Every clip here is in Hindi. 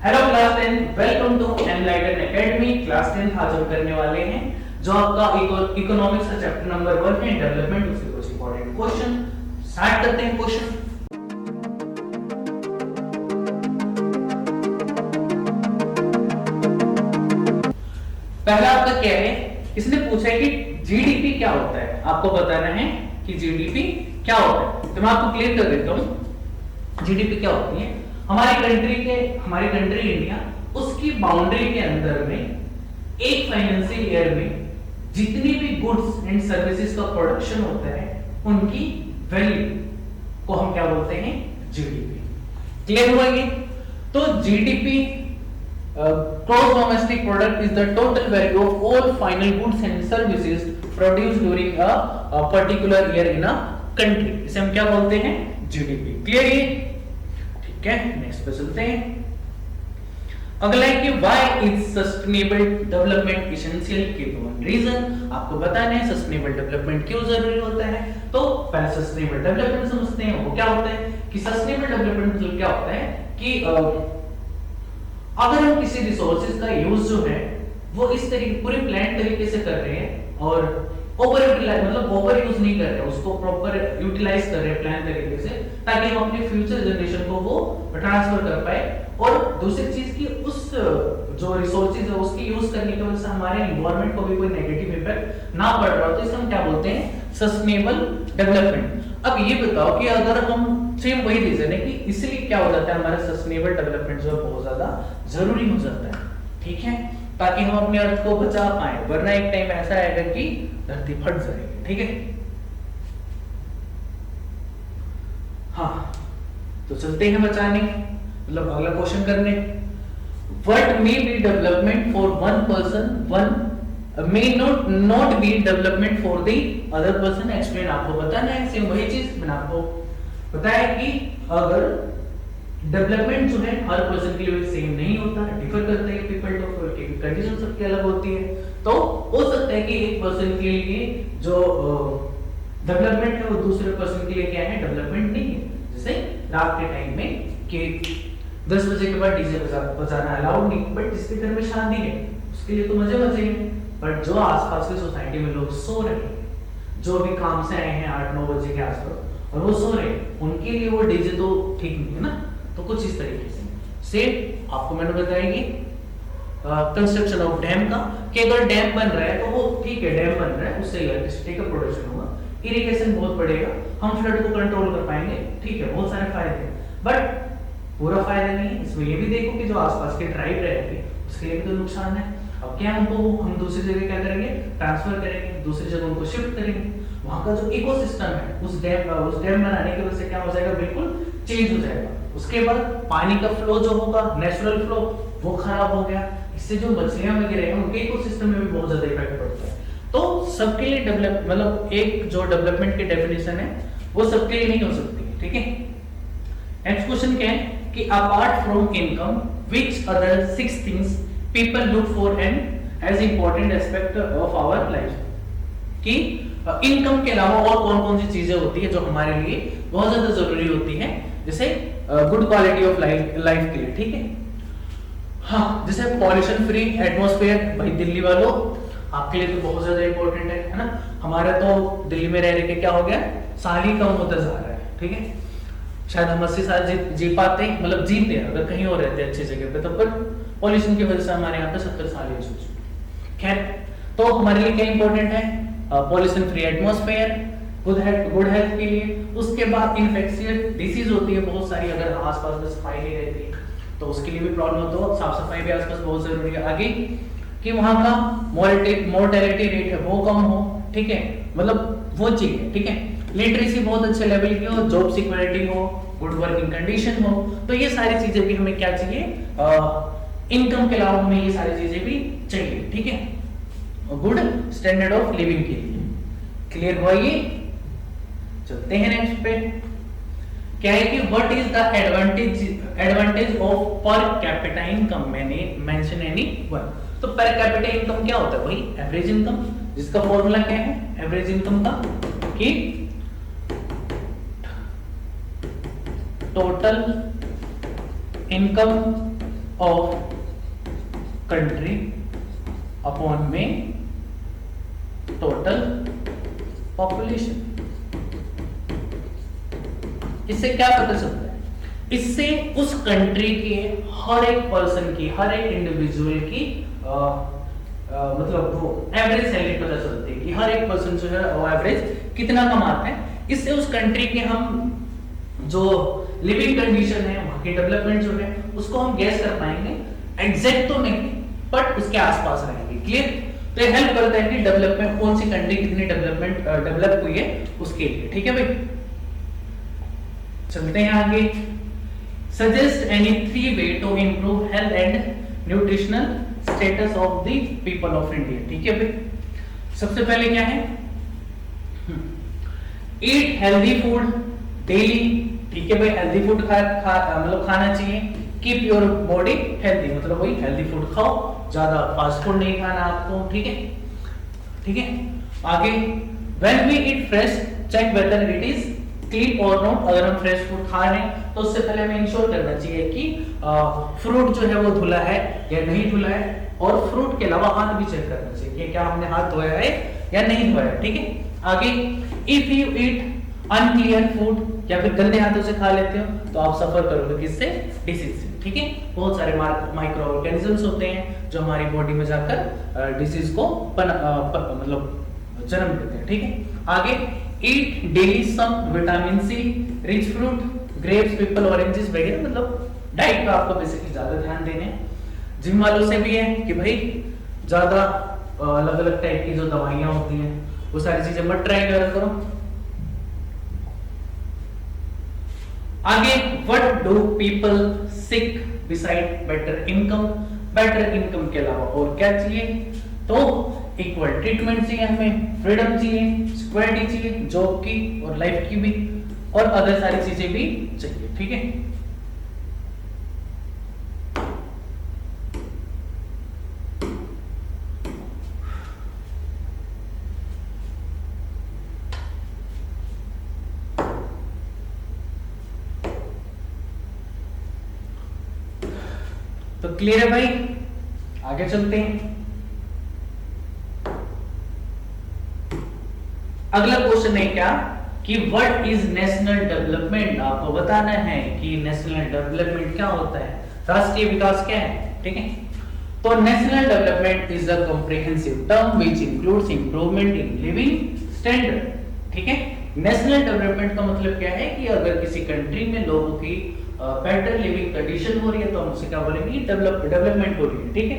Hello class 10, welcome to enlighten academy. Class 10 आज हम करने वाले हैं जो आपका इकोनॉमिक्स का चैप्टर नंबर 1 है, डेवलपमेंट। उसके कुछ इंपॉर्टेंट क्वेश्चन स्टार्ट करते हैं। क्वेश्चन पहला आपका क्या है, इसने पूछा है कि जीडीपी क्या होता है। आपको बताना है कि जीडीपी क्या होता है। तो मैं आपको क्लियर कर देता हूं जीडीपी क्या होती है। हमारी कंट्री इंडिया, उसकी बाउंड्री के अंदर में एक फाइनेंशियल ईयर में जितनी भी गुड्स एंड सर्विसेज का प्रोडक्शन होता है उनकी वैल्यू को हम क्या बोलते हैं, जीडीपी। क्लियर हुआ ये? तो GDP gross domestic product is the total value of all final goods and services produced during a particular year in a country। इसे हम क्या बोलते हैं, जीडीपी। क्लियर ये? ठीक है, नेक्स्ट पे चलते हैं। अगला है कि why is sustainable development essential के दो रीजन आपको बताना है। सस्टेनेबल डेवलपमेंट क्यों जरूरी होता है, तो पहले सस्टेनेबल डेवलपमेंट समझते हैं। वो क्या होता है कि सस्टेनेबल डेवलपमेंट मतलब क्या होता है कि अगर हम किसी रिसोर्सेज का यूज जो है वो इस तरीके पूरे प्लान तरीके से कर रहे हैं और ओवर यूटिलाइज मतलब ओवर यूज नहीं कर रहे हैं, उसको प्रॉपर यूटिलाइज कर रहे हैं प्लान तरीके से, ताकि हम अपने फ्यूचर जनरेशन को वो ट्रांसफर कर पाए। और दूसरी चीज की उस जो रिसोर्सेज है उसकी यूज करने की वजह से हमारे एनवायरनमेंट को भी कोई नेगेटिव इफेक्ट ना पड़ रहा हो, तो इसे हम क्या बोलते हैं, सस्टेनेबल डेवलपमेंट। अब ये बताओ कि अगर हम सेम वही रीजन है कि इसलिए क्या हो जाता है, हमारा सस्टेनेबल डेवलपमेंट जो है बहुत ज्यादा जरूरी हो जाता है। ठीक है, ताकि हम अपने अर्थ को बचा पाए, वरना एक टाइम ऐसा आएगा कि धरती फट जाएगी। ठीक है, हाँ तो चलते हैं बचाने, मतलब अगला क्वेश्चन करने। What may be development for one person may not be development for the other person. Explain आपको बताना है। सेम वही चीज मैंने आपको बताया कि अगर डेवलपमेंट जो है हर पर्सन के लिए सेम नहीं होता, डिफर करता है पीपल टू पीपल, कंडीशन सबकी अलग होती है। तो हो सकता है कि एक पर्सन के लिए जो डेवलपमेंट है वो दूसरे पर्सन के लिए क्या है, डेवलपमेंट नहीं है। जैसे रात के टाइम में कि 10 बजे के बाद डीजे बजाना अलाउड नहीं, बट जिसके घर में शादी है उसके लिए तो मजे मजे हैं। बट जो आसपास की सोसाइटी में लोग सो रहे हैं, जो भी काम से आए हैं 8-9 बजे के आसपास और वो सो रहे हैं, उनके लिए वो डीजे तो ठीक नहीं है ना। तो कुछ इस तरीके से सेम आपको मैंने बताएगी कंस्ट्रक्शन ऑफ डैम का, कि अगर डैम बन रहा है तो वो ठीक है, डैम बन रहा है उससे इलेक्ट्रिसिटी का प्रोडक्शन होगा, इरिगेशन बहुत बढ़ेगा, हम फ्लड को कंट्रोल कर पाएंगे। ठीक है, बहुत सारे फायदे हैं, बट पूरा फायदा नहीं है। इसमें ये भी देखो कि जो आसपास के ट्राइब रहेंगे उसके लिए भी तो नुकसान है। अब क्या हम दूसरी जगह क्या करेंगे, ट्रांसफर करेंगे, दूसरी जगह उनको शिफ्ट करेंगे। वहां का जो इकोसिस्टम है उस डैम बनाने की वजह से क्या हो जाएगा, बिल्कुल चेंज हो जाएगा। उसके बाद पानी का फ्लो जो होगा, नेचुरल फ्लो, वो खराब हो गया। इससे जो मछलियां वगैरह हैं उनके इकोसिस्टम में भी बहुत ज्यादा इफेक्ट पड़ता है। तो सबके लिए डेवलप मतलब एक जो डेवलपमेंट की डेफिनेशन है वो सबके लिए नहीं हो सकती। ठीक है, नेक्स्ट क्वेश्चन क्या है कि apart from income which other 6 things people look for and as important aspect of our life. कि इनकम के अलावा और कौन कौन सी चीजें होती है जो हमारे लिए बहुत ज्यादा जरूरी होती है, जैसे गुड क्वालिटी ऑफ लाइफ के लिए। ठीक है, हाँ जैसे पॉल्यूशन फ्री एटमॉस्फेयर, भाई दिल्ली वालों आपके लिए तो बहुत ज्यादा इंपॉर्टेंट है ना। हमारा तो दिल्ली में रह के क्या हो गया, साल ही कम होता जा रहा है। ठीक है, शायद हम 80 साल जी पाते, मतलब जीते अगर कहीं और रहते अच्छी जगह पे, तो पर पॉल्यूशन की वजह से हमारे यहाँ पे 70 साल ही हो चुके। खैर, तो हमारे लिए क्या इंपॉर्टेंट है, pollution free atmosphere, good health के लिए। उसके बाद इन्फेक्शियस डिसीज होती है बहुत सारी, अगर आसपास में सफाई नहीं रहती तो उसके लिए भी प्रॉब्लम होता है। साफ सफाई भी आसपास बहुत जरूरी है। आगे कि वहां का मोर्टेलिटी रेट है वो कम हो। ठीक है, मतलब वो चाहिए। ठीक है, लिटरेसी बहुत अच्छे लेवल की हो, जॉब सिक्योरिटी हो, गुड वर्किंग कंडीशन हो। तो ये सारी चीजें भी हमें क्या चाहिए, इनकम के अलावा हमें ये सारी चीजें भी चाहिए। ठीक है, गुड स्टैंडर्ड ऑफ लिविंग के लिए। क्लियर हुआ ये? चलते हैं नेक्स्ट पे। क्या है कि what is the advantage of per capita income, मैंने मेंशन एनी वन। तो पर कैपिटा इनकम क्या होता है, वही एवरेज इनकम, जिसका फॉर्मूला क्या है एवरेज इनकम का, कि total income of country upon में टोटल पॉपुलेशन। इससे क्या पता चलता है? इससे उस कंट्री के हर एक पर्सन की, हर एक इंडिविजुअल की मतलब वो एवरेज सैलरी पता चलती है कि हर एक पर्सन जो है वो एवरेज कितना कमाता है। इससे उस कंट्री के हम जो लिविंग कंडीशन है, वहां की डेवलपमेंट जो है, उसको हम गैस कर पाएंगे। एग्जैक्ट तो नहीं, बट उसके आसपास रहेंगे। क्लियर? तो ये हेल्प करता है कि डेवलपमेंट, कौन सी कंट्री कितनी डेवलप हुई है उसके लिए। ठीक है भाई, चलते हैं आगे। Suggest any 3 way to improve health and nutritional status of the people of India. ठीक है भाई, सबसे पहले क्या है? Eat healthy food daily. ठीक है भाई, हेल्दी फूड मतलब खाना चाहिए। कीप योर बॉडी हेल्दी, मतलब वही हेल्दी फूड खाओ, ज्यादा फास्ट फूड नहीं खाना आपको। ठीक है, ठीक है। आगे, when we eat fresh check whether it is clean और नॉट। अगर हम फ्रेश फूड खा रहे हैं तो उससे पहले हमें इंश्योर करना चाहिए कि फ्रूट जो है वो धुला है या नहीं धुला है, और फ्रूट के अलावा हाथ भी चेक करना चाहिए कि क्या हमने हाथ धोया है या नहीं धोया है। ठीक है। आगे, if you eat unclean food या फिर गंदे हाथों से खा लेते हो तो आप सफर करोगे किससे? डिसीज से। ठीक है, बहुत सारे माइक्रो ऑर्गेनिजम्स होते हैं जो हमारी बॉडी में जाकर डिसीज को मतलब जन्म देते हैं। ठीक है। आगे, eat daily some vitamin C rich fruit, grapes, पीपल, ऑरेंजेस वगैरह। मतलब डाइट पे आपको बेसिकली ज्यादा ध्यान देने हैं। जिम वालों से भी है कि भाई ज्यादा अलग अलग टाइप की जो दवाइयां होती हैं वो सारी चीजें मत ट्राई करो। आगे, what do people seek beside better income? Better income के अलावा और क्या चाहिए? तो इक्वल ट्रीटमेंट चाहिए हमें, फ्रीडम चाहिए, सिक्योरिटी चाहिए जॉब की और लाइफ की भी, और अदर सारी चीजें भी चाहिए। ठीक है। तो क्लियर है भाई, आगे चलते हैं। अगला क्वेश्चन है क्या कि व्हाट इज नेशनल डेवलपमेंट? आपको बताना है कि नेशनल डेवलपमेंट क्या होता है, राष्ट्रीय विकास क्या है। ठीक है, तो national development is a comprehensive term which includes improvement in living standard. ठीक है, नेशनल डेवलपमेंट का मतलब क्या है कि अगर किसी कंट्री में लोगों की बेटर लिविंग कंडीशन हो रही है तो हम उसे क्या बोलेंगे? डेवलपमेंट हो रही है। ठीक है।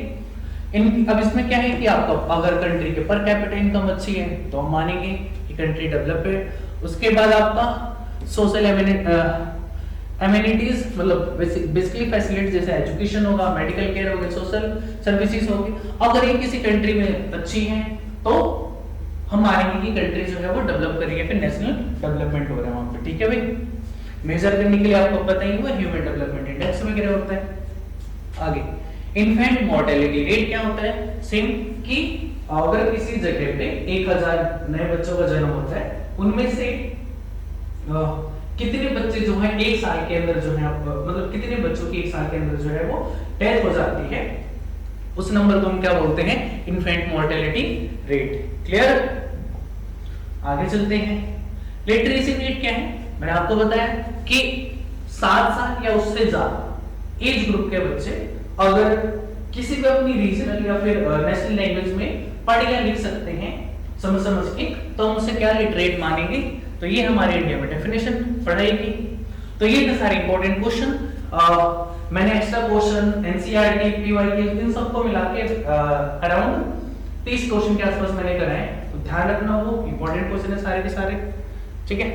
अब इसमें क्या है कि आपका अगर कंट्री के पर कैपिटा इनकम अच्छी है तो हम मानेंगे कि कंट्री डेवलप है। उसके बाद आपका सोशल एमिनिटीज मतलब बेसिकली फैसिलिटीज जैसे एजुकेशन होगा, मेडिकल केयर होगा, सोशल सर्विसेज होगी। अगर ये किसी कंट्री में अच्छी है तो हम मानेंगे कि कंट्री जो है वो डेवलप कर रही है, फिर नेशनल डेवलपमेंट हो रहा है वहां पे। ठीक है भाई, मेजर करने के लिए आपको पता ही हुआ ह्यूमन डेवलपमेंट इंडेक्स वगैरह होता है। आगे, इन्फेंट मोर्टेलिटी रेट क्या होता है? सेम कि अगर किसी जगह पे 1000 नए बच्चों का जन्म होता है, उनमें से कितने बच्चे जो है एक साल के अंदर जो है मतलब कितने बच्चों की एक साल के अंदर जो है वो डेथ हो जाती है, उस नंबर को हम क्या बोलते हैं? Infant mortality rate. क्लियर? आगे चलते हैं। लिटरेसी रेट क्या है? मैंने आपको बताया कि 7 साल या उससे ज्यादा एज ग्रुप के बच्चे अगर किसी भी अपनी रीजनल या फिर नेशनल लैंग्वेज में पढ़ या लिख सकते हैं समझ के, तो हम उसे क्या लिटरेट मानेंगे? तो ये हमारे इंडिया में डेफिनेशन पढ़ाई की। तो ये थे सारे इंपॉर्टेंट क्वेश्चन। मैंने एक्स्ट्रा क्वेश्चन एनसीईआरटी, पीवाईक्यू इन सबको मिला के अराउंड 30 क्वेश्चन के आसपास मैंने कराए। तो ध्यान रखना, वो इंपॉर्टेंट क्वेश्चन है सारे के सारे। ठीक है।